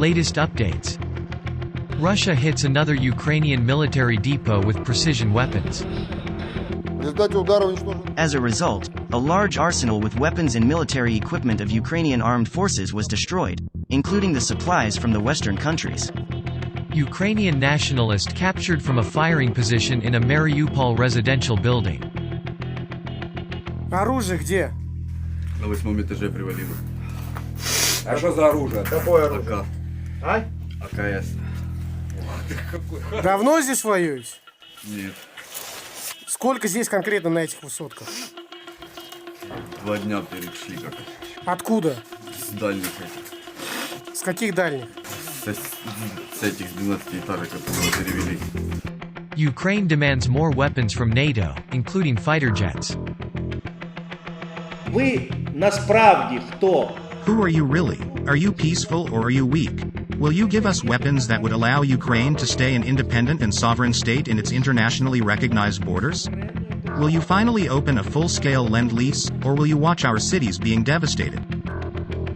Latest updates. Russia hits another Ukrainian military depot with precision weapons. As a result, a large arsenal with weapons and military equipment of Ukrainian armed forces was destroyed, including the supplies from the Western countries. Ukrainian nationalist captured from a firing position in a Mariupol residential building. Оружие где? На 8-м этаже привалило. А что за оружие? Какое оружие? АК. А? АКС. Давно здесь воюете? Нет. Сколько здесь конкретно на этих высотках? 2 дня перешли как. Откуда? С дальних этих. С каких дальних? С этих 12-этажек, которые перевели. Ukraine demands more weapons from NATO, including fighter jets. Ви насправді хто? Who are you really? Are you peaceful or are you weak? Will you give us weapons that would allow Ukraine to stay an independent and sovereign state in its internationally recognized borders? Will you finally open a full-scale lend-lease, or will you watch our cities being devastated?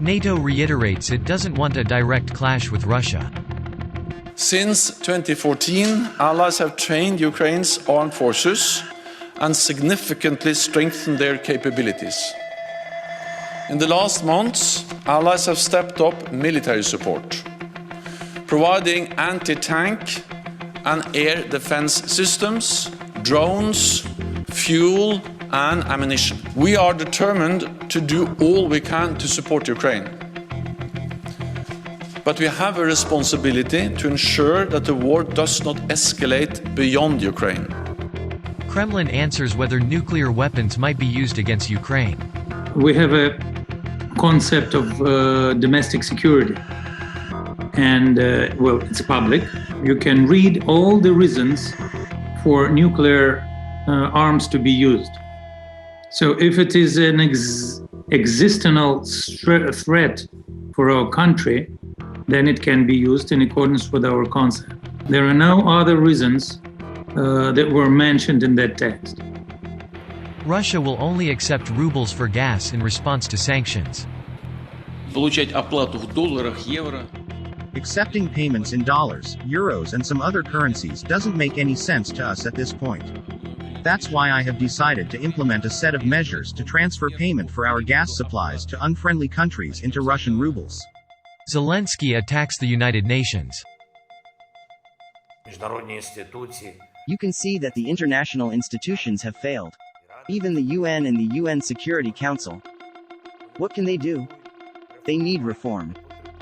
NATO reiterates it doesn't want a direct clash with Russia. Since 2014, allies have trained Ukraine's armed forces and significantly strengthened their capabilities. In the last months, allies have stepped up military support, providing anti-tank and air defense systems, drones, fuel and ammunition. We are determined to do all we can to support Ukraine. But we have a responsibility to ensure that the war does not escalate beyond Ukraine. Kremlin answers whether nuclear weapons might be used against Ukraine. We have a concept of domestic security. And, well, it's public. You can read all the reasons for nuclear arms to be used. So if it is an existential threat for our country, then it can be used in accordance with our concept. There are no other reasons that were mentioned in that text. Russia will only accept rubles for gas in response to sanctions. Получать оплату в долларах, евро. Accepting payments in dollars, euros and some other currencies doesn't make any sense to us at this point. That's why I have decided to implement a set of measures to transfer payment for our gas supplies to unfriendly countries into Russian rubles. Zelensky attacks the United Nations. You can see that the international institutions have failed. Even the UN and the UN Security Council. What can they do? They need reform.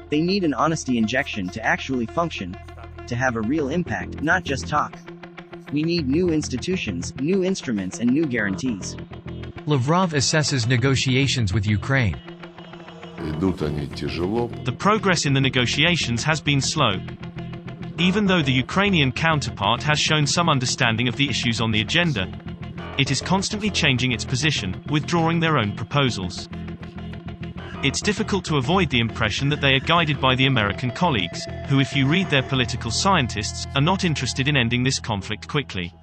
They need an honesty injection to actually function, to have a real impact, not just talk. We need new institutions, new instruments and new guarantees. Lavrov assesses negotiations with Ukraine. The progress in the negotiations has been slow. Even though the Ukrainian counterpart has shown some understanding of the issues on the agenda, it is constantly changing its position, withdrawing their own proposals. It's difficult to avoid the impression that they are guided by the American colleagues, who, if you read their political scientists, are not interested in ending this conflict quickly.